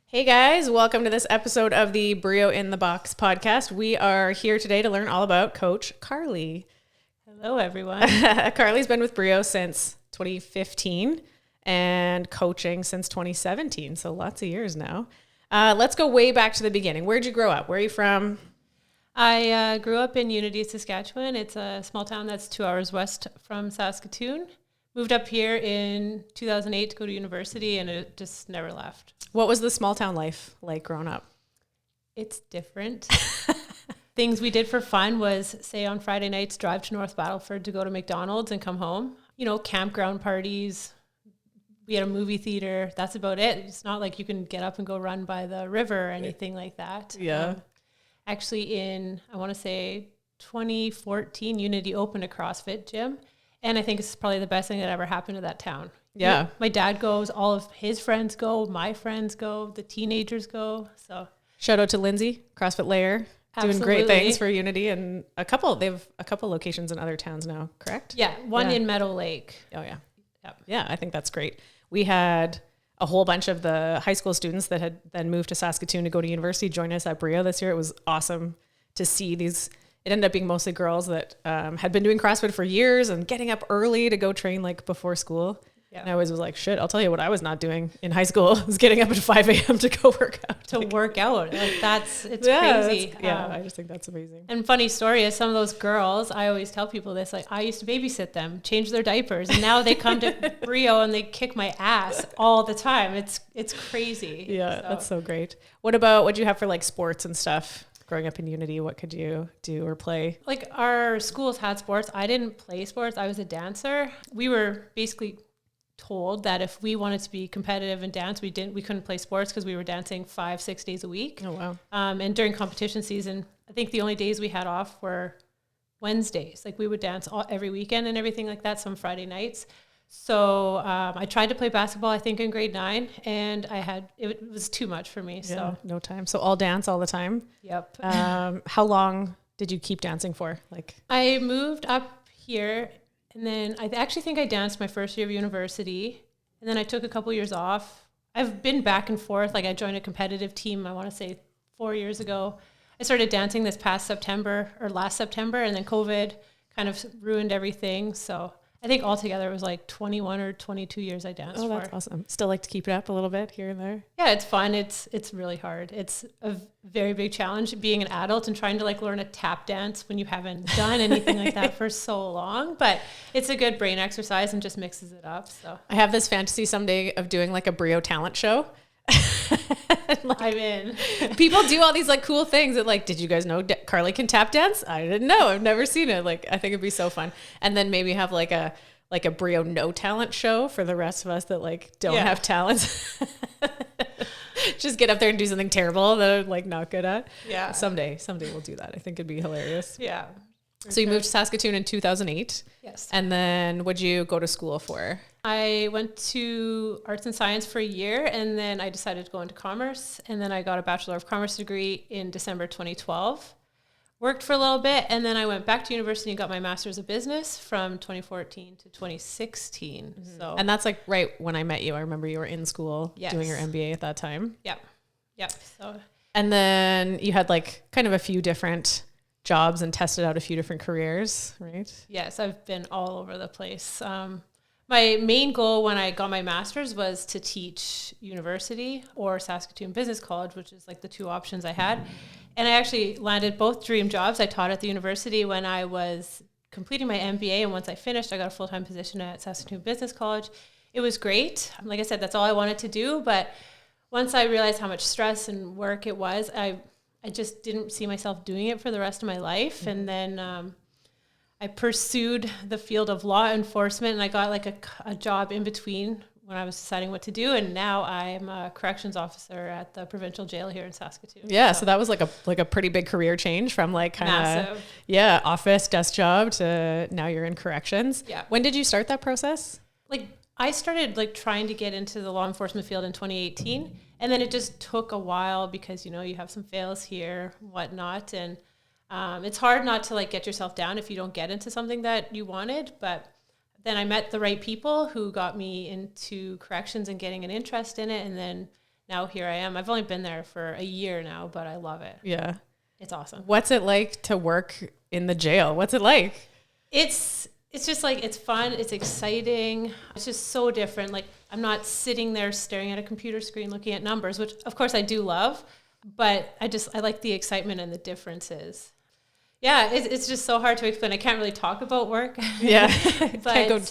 Hey guys, welcome to this episode of the BRIO in the Box podcast. We are here today to learn all about Coach Carly. Hello, everyone. Carly's been with BRIO since 2015 and coaching since 2017, so lots of years now. Let's go way back to the beginning. Where'd you grow up? Where are you from? I grew up in Unity, Saskatchewan. It's a small town that's 2 hours west from Saskatoon. Moved up here in 2008 to go to university, and it just never left. What was the small town life like growing up? It's different. Things we did for fun was, say, on Friday nights, drive to North Battleford to go to McDonald's and come home. You know, campground parties. We had a movie theater. That's about it. It's not like you can get up and go run by the river or anything like that. Yeah. Actually, I want to say 2014, Unity opened a CrossFit gym. And I think it's probably the best thing that ever happened to that town. Yeah. My dad goes, all of his friends go, my friends go, the teenagers go. So shout out to Lindsay, CrossFit Layer, doing great things for Unity, and they have a couple locations in other towns now, correct? Yeah, one in Meadow Lake. Oh yeah. Yep. Yeah, I think that's great. We had a whole bunch of the high school students that had then moved to Saskatoon to go to university join us at BRIO this year. It was awesome to see these. It ended up being mostly girls that had been doing CrossFit for years and getting up early to go train like before school. Yeah. And I always was like, shit, I'll tell you what I was not doing in high school was getting up at 5 a.m. to go work out. Work out. Like it's crazy. I just think that's amazing. And funny story is some of those girls, I always tell people this, like I used to babysit them, change their diapers, and now they come to BRIO and they kick my ass all the time. It's crazy. Yeah, that's so great. What'd you have for like sports and stuff? Growing up in Unity, what could you do or play? Like our schools had sports. I didn't play sports. I was a dancer. We were basically told that if we wanted to be competitive and dance, we couldn't play sports because we were dancing 5-6 days a week. Oh, wow. And during competition season, I think the only days we had off were Wednesdays. Like we would dance every weekend and everything like that, some Friday nights. So I tried to play basketball, I think in grade 9, and it was too much for me. So no time. So all dance all the time. Yep. How long did you keep dancing for? Like I moved up here, and then I actually think I danced my first year of university, and then I took a couple years off. I've been back and forth. Like I joined a competitive team, I want to say 4 years ago. I started dancing this past September or last September, and then COVID kind of ruined everything. So I think altogether it was like 21 or 22 years I danced for. Oh, that's awesome. Still like to keep it up a little bit here and there? Yeah, it's fun. It's really hard. It's a very big challenge being an adult and trying to like learn a tap dance when you haven't done anything like that for so long. But it's a good brain exercise and just mixes it up. So I have this fantasy someday of doing like a BRIO talent show. Like, I'm in. People do all these like cool things that like, did you guys know Carly can tap dance? I didn't know. I've never seen it. Like, I think it'd be so fun. And then maybe have like a BRIO no talent show for the rest of us that like don't have talents. Just get up there and do something terrible that I'm like not good at. Yeah. Someday we'll do that. I think it'd be hilarious. Yeah. So you moved to Saskatoon in 2008. Yes. And then what'd you go to school for? I went to arts and science for a year, and then I decided to go into commerce, and then I got a Bachelor of Commerce degree in December 2012. Worked for a little bit, and then I went back to university and got my Master's of Business from 2014 to 2016. Mm-hmm. So, and that's like right when I met you. I remember you were in school doing your MBA at that time. Yep. So, and then you had like kind of a few different jobs and tested out a few different careers, right? Yes, I've been all over the place. My main goal when I got my master's was to teach university or Saskatoon Business College, which is like the two options I had. And I actually landed both dream jobs. I taught at the university when I was completing my MBA. And once I finished, I got a full-time position at Saskatoon Business College. It was great. Like I said, that's all I wanted to do. But once I realized how much stress and work it was, I just didn't see myself doing it for the rest of my life. Mm-hmm. And then I pursued the field of law enforcement, and I got like a job in between when I was deciding what to do. And now I'm a corrections officer at the provincial jail here in Saskatoon. Yeah. So that was like a pretty big career change from like kind of, office desk job to now you're in corrections. Yeah. When did you start that process? Like I started like trying to get into the law enforcement field in 2018. And then it just took a while because, you know, you have some fails here, whatnot. And it's hard not to like get yourself down if you don't get into something that you wanted. But then I met the right people who got me into corrections and getting an interest in it. And then now here I am. I've only been there for a year now, but I love it. Yeah. It's awesome. What's it like to work in the jail? What's it like? It's just like, it's fun. It's exciting. It's just so different. Like, I'm not sitting there staring at a computer screen looking at numbers, which of course I do love, but I like the excitement and the differences. Yeah, it's just so hard to explain. I can't really talk about work. Yeah. But Can't go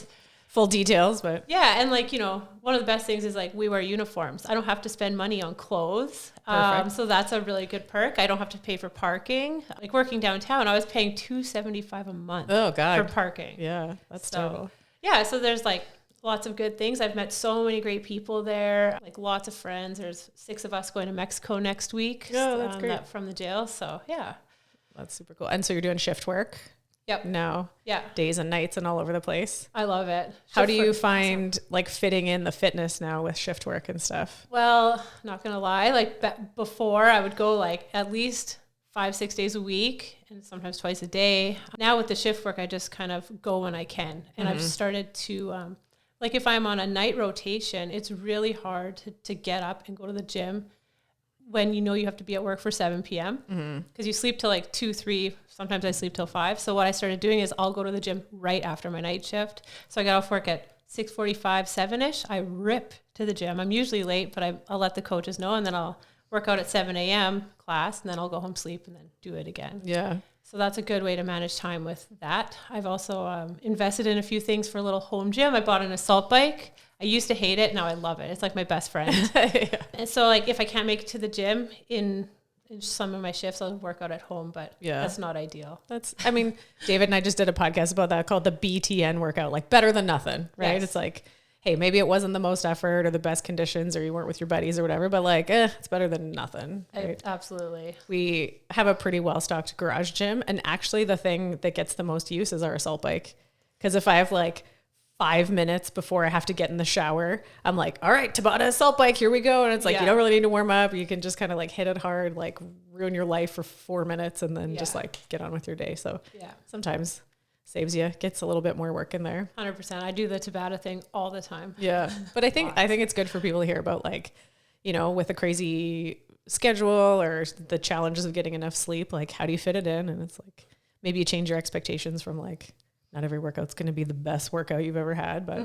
full details, but yeah. And like, one of the best things is like we wear uniforms. I don't have to spend money on clothes. So that's a really good perk. I don't have to pay for parking. Like working downtown, I was paying $275 a month for parking. Yeah, that's terrible. Yeah, so there's like lots of good things. I've met so many great people there, like lots of friends. There's 6 of us going to Mexico next week. Oh, that's great. From the jail. So yeah. That's super cool. And so you're doing shift work? Yep. No. Yeah. Days and nights and all over the place. I love it. How do you find like fitting in the fitness now with shift work and stuff? Well, not going to lie. Like before I would go like at least 5-6 days a week and sometimes twice a day. Now with the shift work, I just kind of go when I can. And I've started to, like if I'm on a night rotation, it's really hard to get up and go to the gym when you have to be at work for 7 p.m. Because you sleep till like 2, 3, sometimes I sleep till 5. So what I started doing is I'll go to the gym right after my night shift. So I got off work at 6:45, 7-ish. I rip to the gym. I'm usually late, but I'll let the coaches know, and then I'll work out at 7 a.m. class, and then I'll go home, sleep, and then do it again. Yeah. So that's a good way to manage time with that. I've also invested in a few things for a little home gym. I bought an assault bike. I used to hate it. Now I love it. It's like my best friend. Yeah. And so like if I can't make it to the gym in some of my shifts, I'll work out at home, but that's not ideal. David and I just did a podcast about that called the BTN workout, like better than nothing, right? Yes. It's like, hey, maybe it wasn't the most effort or the best conditions or you weren't with your buddies or whatever, but like, it's better than nothing. Right? Absolutely. We have a pretty well-stocked garage gym. And actually the thing that gets the most use is our assault bike. Because if I have like 5 minutes before I have to get in the shower, I'm like, all right, Tabata assault bike, here we go. And it's like, you don't really need to warm up. You can just kind of like hit it hard, like ruin your life for 4 minutes and then just like get on with your day. So sometimes saves you, gets a little bit more work in there. 100%. I do the Tabata thing all the time. Yeah. But I think it's good for people to hear about like, with a crazy schedule or the challenges of getting enough sleep, like how do you fit it in? And it's like, maybe you change your expectations from like, not every workout's going to be the best workout you've ever had, but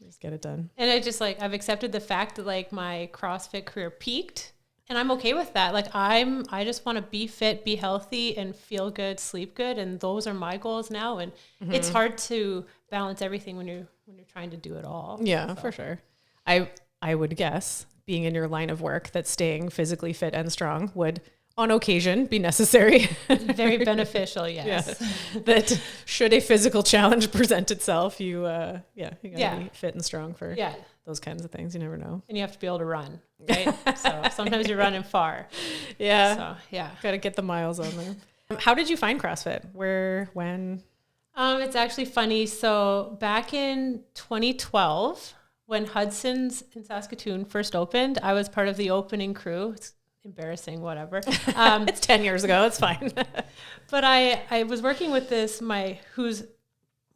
just get it done. And I just like, I've accepted the fact that like my CrossFit career peaked and I'm okay with that. Like I just want to be fit, be healthy and feel good, sleep good. And those are my goals now. And it's hard to balance everything when you're trying to do it all. Yeah, for sure. I would guess being in your line of work that staying physically fit and strong would on occasion be necessary. Very beneficial, yes. Yeah. That should a physical challenge present itself, you gotta be fit and strong for those kinds of things. You never know. And you have to be able to run, right? So sometimes you're running far. Yeah. So yeah. Gotta get the miles on there. How did you find CrossFit? Where, when? It's actually funny. So back in 2012, when Hudson's in Saskatoon first opened, I was part of the opening crew. It's embarrassing, whatever. It's 10 years ago. It's fine. But I was working with who's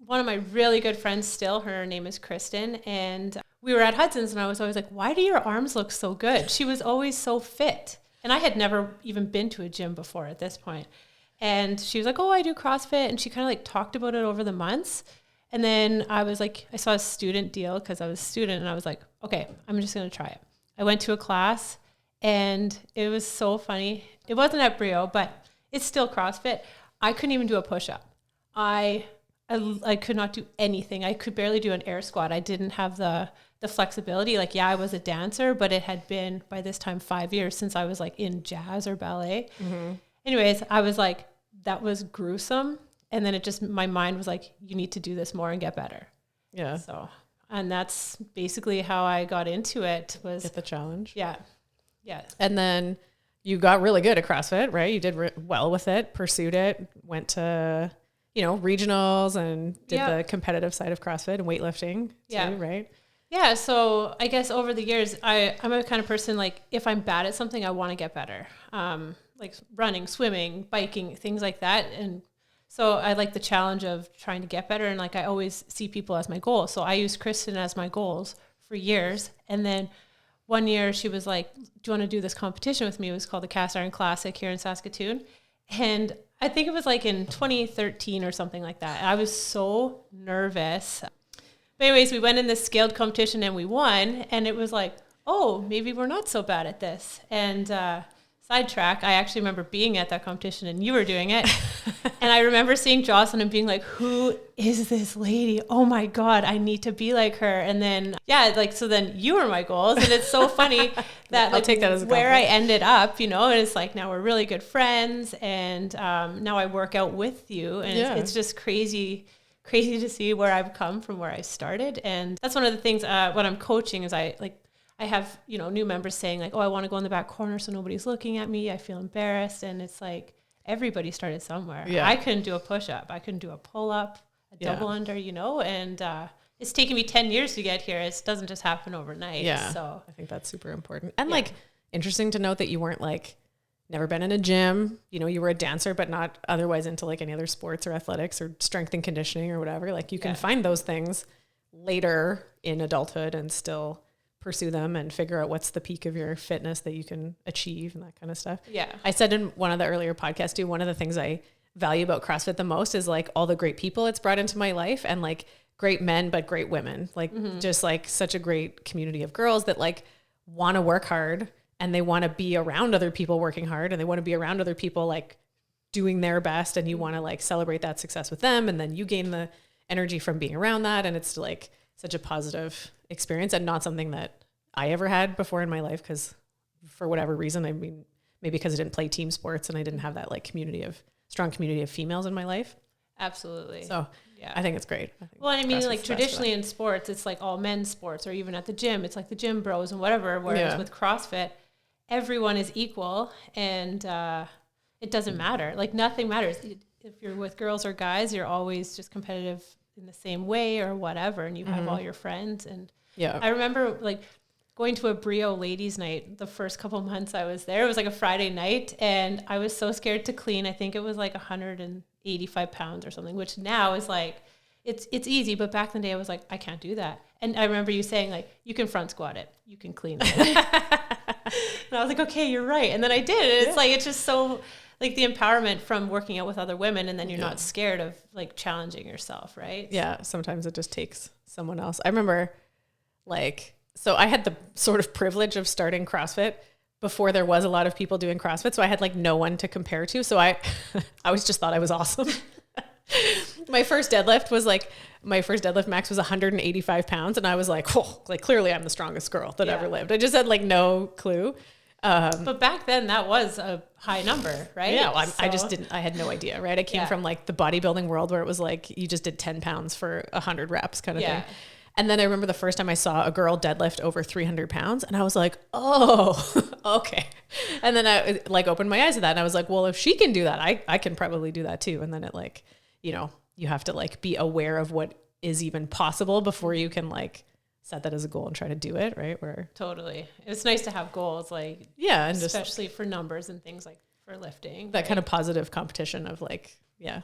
one of my really good friends still. Her name is Kristen. And we were at Hudson's and I was always like, why do your arms look so good? She was always so fit. And I had never even been to a gym before at this point. And she was like, oh, I do CrossFit. And she kind of like talked about it over the months. And then I was like, I saw a student deal because I was a student and I was like, okay, I'm just going to try it. I went to a class. And it was so funny. It wasn't at BRIO, but it's still CrossFit. I couldn't even do a push-up. I could not do anything. I could barely do an air squat. I didn't have the flexibility. Like, I was a dancer, but it had been by this time 5 years since I was like in jazz or ballet. Anyways, I was like, that was gruesome. And then my mind was like, you need to do this more and get better. Yeah. So, and that's basically how I got into it was get the challenge. Yeah. Yeah. And then you got really good at CrossFit, right? You did well with it, pursued it, went to, regionals and did the competitive side of CrossFit and weightlifting too, right? Yeah. So I guess over the years, I'm a kind of person, like if I'm bad at something, I want to get better. Like running, swimming, biking, things like that. And so I like the challenge of trying to get better. And like, I always see people as my goal. So I used Kristen as my goals for years. And then one year she was like, do you want to do this competition with me? It was called the Cast Iron Classic here in Saskatoon. And I think it was like in 2013 or something like that. I was so nervous. But anyways, we went in this scaled competition and we won. And it was like, oh, maybe we're not so bad at this. And sidetrack, I actually remember being at that competition and you were doing it. And I remember seeing Jocelyn and being like, who is this lady? Oh my God, I need to be like her. And then, yeah, like, so then you were my goals. And it's so funny that I'll take that as a where I ended up, you know, and it's like, now we're really good friends. And now I work out with you. And it's just crazy to see where I've come from where I started. And that's one of the things when I'm coaching is I have, you know, new members saying like, oh, I want to go in the back corner so nobody's looking at me. I feel embarrassed. And it's like, everybody started somewhere. Yeah. I couldn't do a push-up. I couldn't do a pull-up, a double under, you know, and it's taken me 10 years to get here. It doesn't just happen overnight. Yeah. So I think that's super important. And like, interesting to note that you weren't like, never been in a gym, you know, you were a dancer, but not otherwise into like any other sports or athletics or strength and conditioning or whatever. Like you can find those things later in adulthood and still pursue them and figure out what's the peak of your fitness that you can achieve and that kind of stuff. Yeah. I said in one of the earlier podcasts too, one of the things I value about CrossFit the most is like all the great people it's brought into my life and like great men, but great women, like just like such a great community of girls that like want to work hard and they want to be around other people working hard and they want to be around other people like doing their best and you want to like celebrate that success with them. And then you gain the energy from being around that. And it's like such a positive experience and not something that I ever had before in my life. Cause for whatever reason, I mean, maybe because I didn't play team sports and I didn't have that like strong community of females in my life. Absolutely. So yeah, I think it's great. Well, I mean, like traditionally in sports, it's like all men's sports or even at the gym, it's like the gym bros and whatever. Whereas with CrossFit, everyone is equal and it doesn't matter. Like nothing matters. If you're with girls or guys, you're always just competitive in the same way or whatever. And you have all your friends. And I remember like going to a BRIO ladies night the first couple months I was there. It was like a Friday night and I was so scared to clean. I think it was like 185 pounds or something, which now is like, it's easy. But back in the day I was like, I can't do that. And I remember you saying like, you can front squat it, you can clean it. And I was like, okay, you're right. And then I did. And it's like, it's just so like the empowerment from working out with other women. And then you're not scared of like challenging yourself. Right. Yeah. Sometimes it just takes someone else. I remember like, so I had the sort of privilege of starting CrossFit before there was a lot of people doing CrossFit. So I had like no one to compare to. So I always just thought I was awesome. My first deadlift max was 185 pounds. And I was like, oh, like clearly I'm the strongest girl that ever lived. I just had like no clue. But back then that was a high number, right? Yeah. Well, I had no idea. Right. I came from like the bodybuilding world where it was like, you just did 10 pounds for 100 reps kind of thing. And then I remember the first time I saw a girl deadlift over 300 pounds and I was like, oh, okay. And then I like opened my eyes to that and I was like, well, if she can do that, I can probably do that too. And then it like, you know, you have to like be aware of what is even possible before you can like set that as a goal and try to do it. Right. Totally. It's nice to have goals like, and especially just for numbers and things like for lifting. That kind of positive competition of like,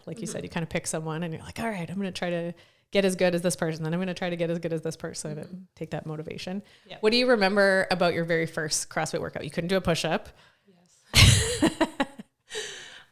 like you said, you kind of pick someone and you're like, all right, I'm going to try to get as good as this person. Then I'm going to try to get as good as this person and take that motivation. Yep. What do you remember about your very first CrossFit workout? You couldn't do a push-up. Yes.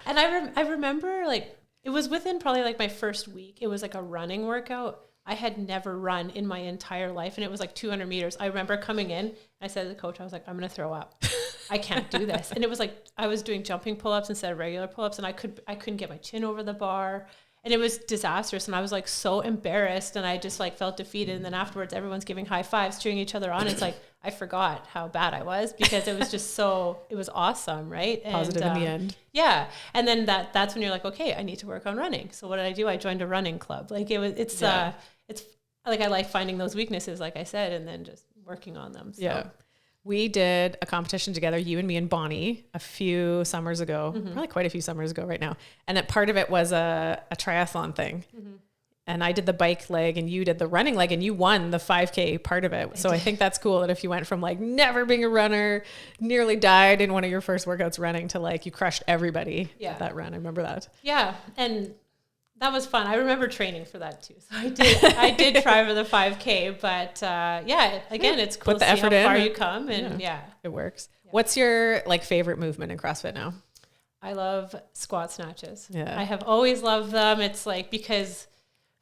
And I remember like, it was within probably like my first week. It was like a running workout. I had never run in my entire life. And it was like 200 meters. I remember coming in, I said to the coach, I was like, I'm going to throw up. I can't do this. And it was like, I was doing jumping pull-ups instead of regular pull-ups. And I couldn't get my chin over the bar. And it was disastrous. And I was like so embarrassed and I just like felt defeated. And then afterwards, everyone's giving high fives, cheering each other on. It's like, I forgot how bad I was because it was just it was awesome. Right. Positive in the end. Yeah. And then that's when you're like, okay, I need to work on running. So what did I do? I joined a running club. Like it's like, I like finding those weaknesses, like I said, and then just working on them. So. Yeah. We did a competition together, you and me and Bonnie, a few summers ago, probably quite a few summers ago right now. And that part of it was a triathlon thing. And I did the bike leg and you did the running leg and you won the 5K part of it. I think that's cool that if you went from like never being a runner, nearly died in one of your first workouts running to like you crushed everybody at that run. I remember that. Yeah. And that was fun. I remember training for that too. So I did try for the 5K, but again, it's cool Put the to see effort how far in. you come, and It works. Yeah. What's your like favorite movement in CrossFit now? I love squat snatches. Yeah. I have always loved them. It's like, because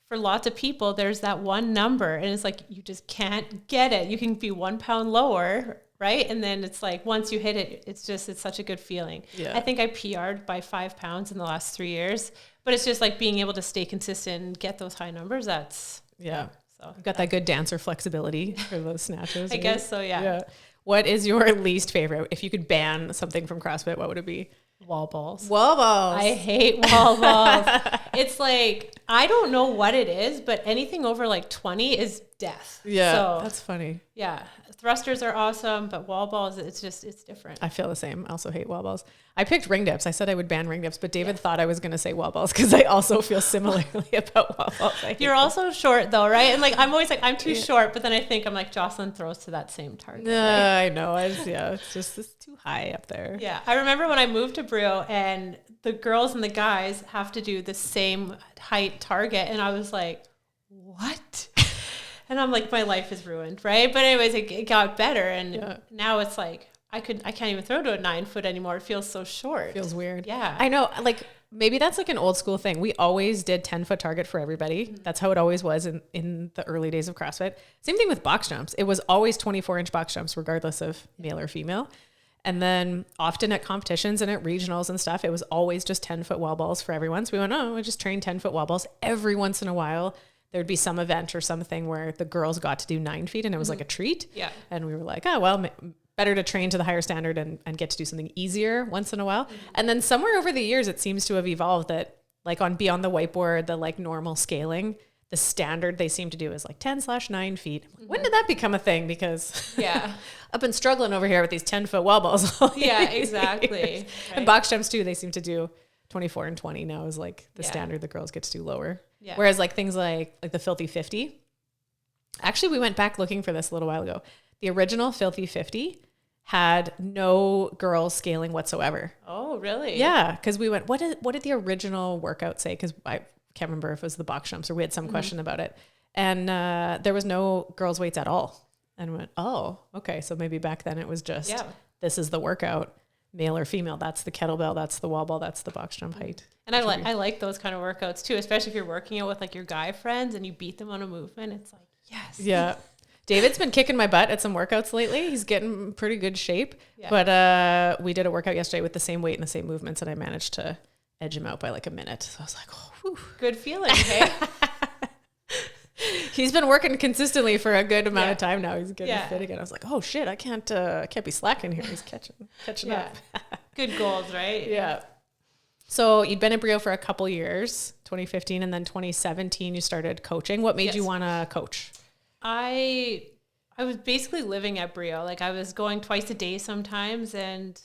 for lots of people, there's that one number and it's like, you just can't get it. You can be 1 pound lower, right? And then it's like, once you hit it, it's such a good feeling. Yeah. I think I PR'd by 5 pounds in the last 3 years, but it's just like being able to stay consistent and get those high numbers. So you've got that good dancer flexibility for those snatches. I guess so. Yeah. What is your least favorite? If you could ban something from CrossFit, what would it be? Wall balls. Wall balls. I hate wall balls. It's like, I don't know what it is, but anything over like 20 is death. Yeah. So, that's funny. Yeah. Thrusters are awesome, but wall balls, it's different. I feel the same. I also hate wall balls. I picked ring dips. I said I would ban ring dips, but David thought I was going to say wall balls because I also feel similarly about wall balls. You're also short though, right? And like, I'm always like, I'm too short, but then I think I'm like, Jocelyn throws to that same target. Right? I know. It's too high up there. Yeah. I remember when I moved to BRIO and the girls and the guys have to do the same height target. And I was like, what? And I'm like, my life is ruined, right? But anyways, it got better, and now it's like I can't even throw to a 9 foot anymore. It feels so short. Feels weird. Yeah, I know. Like maybe that's like an old school thing. We always did 10-foot target for everybody. Mm-hmm. That's how it always was in the early days of CrossFit. Same thing with box jumps. It was always 24-inch box jumps, regardless of male or female. And then often at competitions and at regionals and stuff, it was always just 10-foot wall balls for everyone. So we went, we just train 10-foot wall balls. Every once in a while, there'd be some event or something where the girls got to do 9 feet and it was like a treat. Yeah. And we were like, better to train to the higher standard and get to do something easier once in a while. Mm-hmm. And then somewhere over the years, it seems to have evolved that like on Beyond the Whiteboard, the like normal scaling, the standard they seem to do is like 10/9 feet. Mm-hmm. When did that become a thing? Because I've been struggling over here with these 10-foot wall balls. Yeah, exactly. Right. And box jumps too, they seem to do 24 and 20 now is like the standard the girls get to do lower. Yeah. Whereas like things like the Filthy 50, actually we went back looking for this a little while ago. The original Filthy 50 had no girls scaling whatsoever. Oh, really? Yeah. Cause we went, what did the original workout say? Cause I can't remember if it was the box jumps or we had some question about it. And there was no girls weights at all. And we went, oh, okay. So maybe back then it was just, this is the workout. Male or female, that's the kettlebell, that's the wall ball, that's the box jump height. And I like those kind of workouts too, especially if you're working out with like your guy friends and you beat them on a movement. It's like, yes. Yeah. David's been kicking my butt at some workouts lately. He's getting pretty good shape. Yeah. But we did a workout yesterday with the same weight and the same movements, and I managed to edge him out by like a minute. So I was like, oh, whew. Good feeling, hey? He's been working consistently for a good amount of time now. He's getting fit again. I was like, oh shit, I can't be slacking here. He's catching up. Good goals, right? Yeah. So you'd been at BRIO for a couple years, 2015, and then 2017 you started coaching. What made you want to coach? I was basically living at BRIO. Like I was going twice a day sometimes, and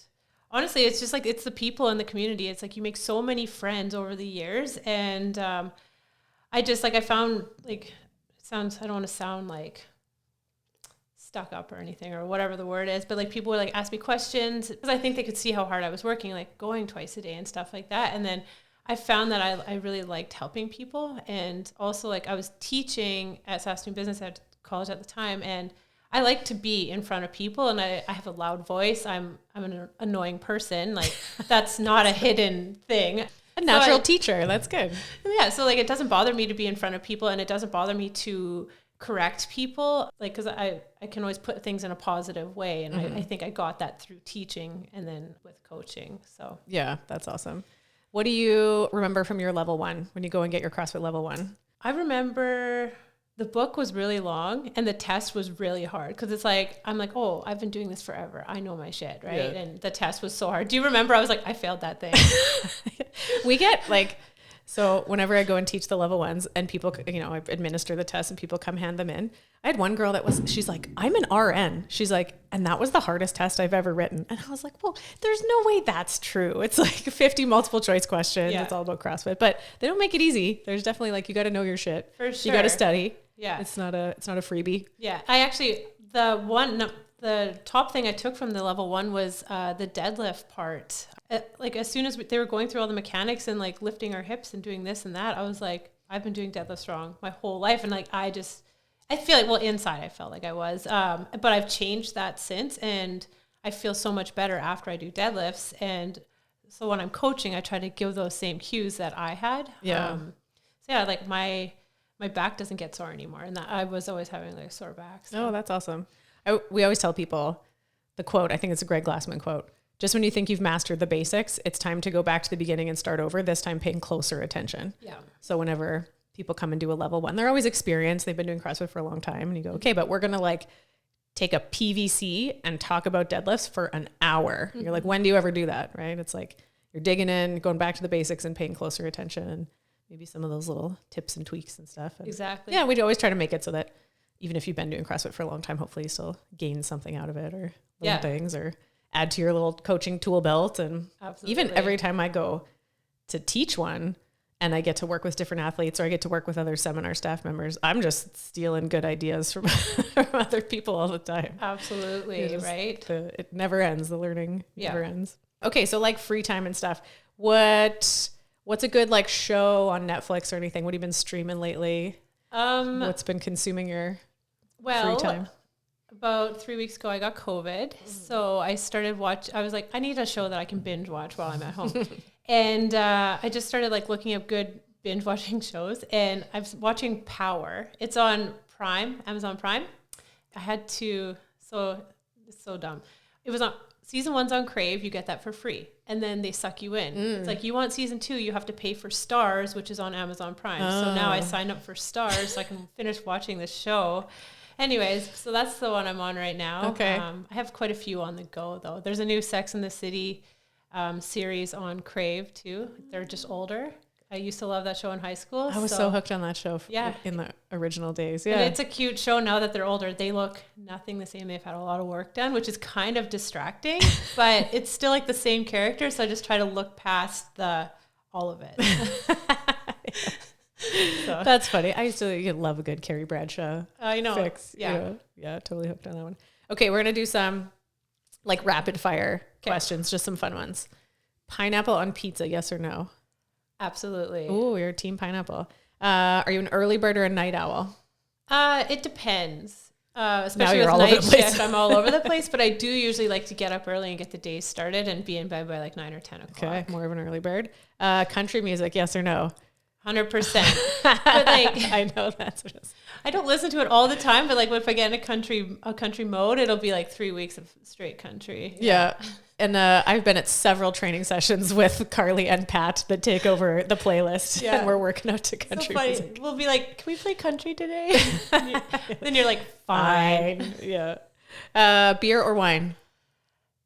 honestly, it's just like it's the people in the community. It's like you make so many friends over the years, and I found like. I don't want to sound like stuck up or anything or whatever the word is, but like people would like ask me questions because I think they could see how hard I was working, like going twice a day and stuff like that. And then I found that I really liked helping people. And also like I was teaching at Saskatoon Business College at the time, and I like to be in front of people, and I have a loud voice. I'm an annoying person. Like that's not a hidden thing. A natural teacher. That's good. Yeah. So like, it doesn't bother me to be in front of people, and it doesn't bother me to correct people. Like, cause I can always put things in a positive way. And I think I got that through teaching and then with coaching. So yeah, that's awesome. What do you remember from your level 1 when you go and get your CrossFit level 1? I remember the book was really long and the test was really hard. Cause it's like, I'm like, oh, I've been doing this forever. I know my shit. Right. Yeah. And the test was so hard. Do you remember? I was like, I failed that thing. We get like, so whenever I go and teach the level 1s and people, I administer the tests and people come hand them in. I had one girl she's like, I'm an RN. She's like, and that was the hardest test I've ever written. And I was like, well, there's no way that's true. It's like 50 multiple choice questions. Yeah. It's all about CrossFit, but they don't make it easy. There's definitely like, you got to know your shit. For sure. You got to study. Yeah. It's not a freebie. Yeah. I actually, the the top thing I took from the level 1 was the deadlift part. Like as soon as they were going through all the mechanics and like lifting our hips and doing this and that, I was like, I've been doing deadlifts wrong my whole life. And like, I feel like, well, inside I felt like I was, but I've changed that since, and I feel so much better after I do deadlifts. And so when I'm coaching, I try to give those same cues that I had. Yeah. So yeah, like my back doesn't get sore anymore. And that I was always having like sore back. So. Oh, that's awesome. We always tell people the quote, I think it's a Greg Glassman quote. Just when you think you've mastered the basics, it's time to go back to the beginning and start over, this time paying closer attention. Yeah. So whenever people come and do a level 1, they're always experienced. They've been doing CrossFit for a long time. And you go, okay, but we're going to like take a PVC and talk about deadlifts for an hour. You're like, when do you ever do that? Right? It's like you're digging in, going back to the basics and paying closer attention, and maybe some of those little tips and tweaks and stuff. And exactly. Yeah, we always try to make it so that even if you've been doing CrossFit for a long time, hopefully you still gain something out of it, or learn things, or add to your little coaching tool belt. And even every time I go to teach one and I get to work with different athletes, or I get to work with other seminar staff members, I'm just stealing good ideas from, from other people all the time. Absolutely. Right. It never ends. The learning never ends. Okay. So like free time and stuff, what's a good like show on Netflix or anything? What have you been streaming lately? What's been consuming your free time? About 3 weeks ago, I got COVID. So I started I was like, I need a show that I can binge watch while I'm at home. And I just started like looking up good binge watching shows, and I was watching Power. It's on Prime, Amazon Prime. I had to, it's so dumb. It was on, season 1's on Crave. You get that for free. And then they suck you in. It's like, you want season 2, you have to pay for Stars, which is on Amazon Prime. So now I signed up for Stars so I can finish watching this show. Anyways, so that's the one I'm on right now. Okay. I have quite a few on the go, though. There's a new Sex and the City series on Crave, too. They're just older. I used to love that show in high school. I was so hooked on that show in the original days. Yeah. And it's a cute show now that they're older. They look nothing the same. They've had a lot of work done, which is kind of distracting, but it's still like the same character. So I just try to look past all of it. So. That's funny. I used to love a good Carrie Bradshaw fix. Yeah. You know? Yeah, totally hooked on that one. Okay, we're going to do some like rapid fire questions, just some fun ones. Pineapple on pizza, yes or no? Absolutely. Oh, you're team pineapple. Are you an early bird or a night owl? It depends. Especially with night shift, I'm all over the place, but I do usually like to get up early and get the day started and be in bed by like 9 or 10 o'clock. Okay, more of an early bird. Country music, yes or no? 100%. But like, I know that's what it is. I don't listen to it all the time, but like if I get in a country mode, it'll be like 3 weeks of straight country. Yeah. And I've been at several training sessions with Carly and Pat that take over the playlist, and we're working out to country music. We'll be like, can we play country today? Then you're like, fine. Yeah. Beer or wine?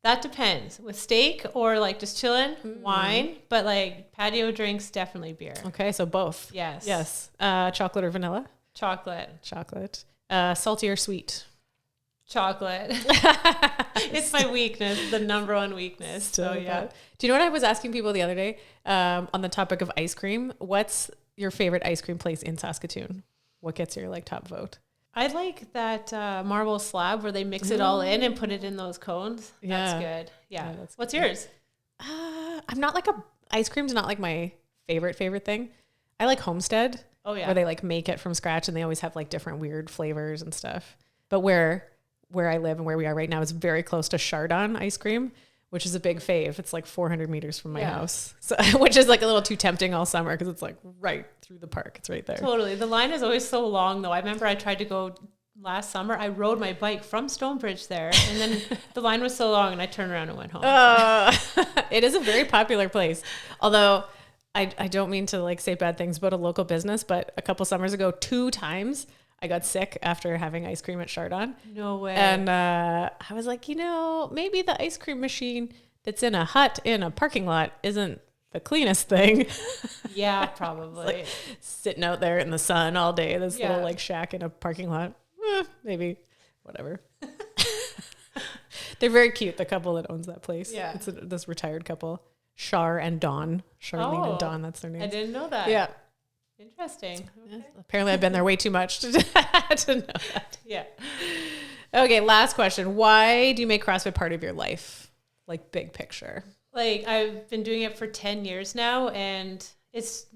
That depends. With steak or like just chilling, wine, but like patio drinks, definitely beer. Okay, so both. Yes. Yes. Chocolate or vanilla? Chocolate. Chocolate. Salty or sweet? Chocolate. It's my weakness, the number one weakness. So yeah. Do you know what I was asking people the other day on the topic of ice cream? What's your favorite ice cream place in Saskatoon? What gets your like top vote? I like that marble slab where they mix it all in and put it in those cones. That's good. Yeah. What's yours? I'm not like ice cream's not like my favorite thing. I like Homestead. Oh yeah. Where they like make it from scratch and they always have like different weird flavors and stuff. But where I live and where we are right now is very close to Chardon ice cream, which is a big fave. It's like 400 meters from my house, so, which is like a little too tempting all summer because it's like right through the park. It's right there. Totally. The line is always so long though. I remember I tried to go last summer. I rode my bike from Stonebridge there and then the line was so long and I turned around and went home. It is a very popular place. Although I don't mean to like say bad things about a local business, but a couple summers ago, 2 times I got sick after having ice cream at Chardon. No way. And I was like, maybe the ice cream machine that's in a hut in a parking lot isn't the cleanest thing. Yeah, probably. Like sitting out there in the sun all day, this little like shack in a parking lot. Maybe, whatever. They're very cute, the couple that owns that place. Yeah. It's this retired couple, Char and Dawn. Charlene and Dawn, that's their names. I didn't know that. Yeah. Interesting. Okay. Apparently I've been there way too much to know that. Yeah. Okay, last question. Why do you make CrossFit part of your life? Like big picture. Like I've been doing it for 10 years now, and it's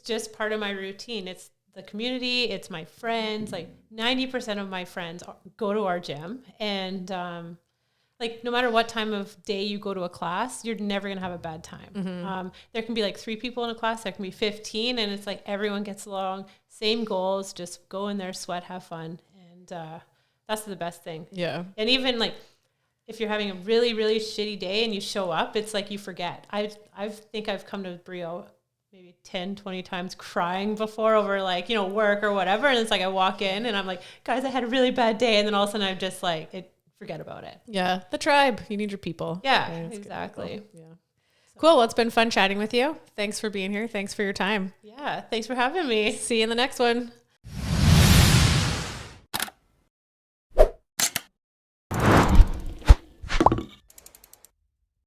just part of my routine. It's the community, it's my friends. Like 90% of my friends go to our gym, and like no matter what time of day you go to a class, you're never going to have a bad time. There can be like 3 people in a class, there can be 15, and it's like everyone gets along, same goals, just go in there, sweat, have fun. And that's the best thing. Yeah. And even like if you're having a really, really shitty day and you show up, it's like you forget. I think I've come to BRIO maybe 10, 20 times crying before over like, work or whatever. And it's like I walk in and I'm like, guys, I had a really bad day. And then all of a sudden I'm just like, forget about it. Yeah. The tribe. You need your people. Yeah, exactly. Yeah. Cool. Well, it's been fun chatting with you. Thanks for being here. Thanks for your time. Yeah. Thanks for having me. See you in the next one.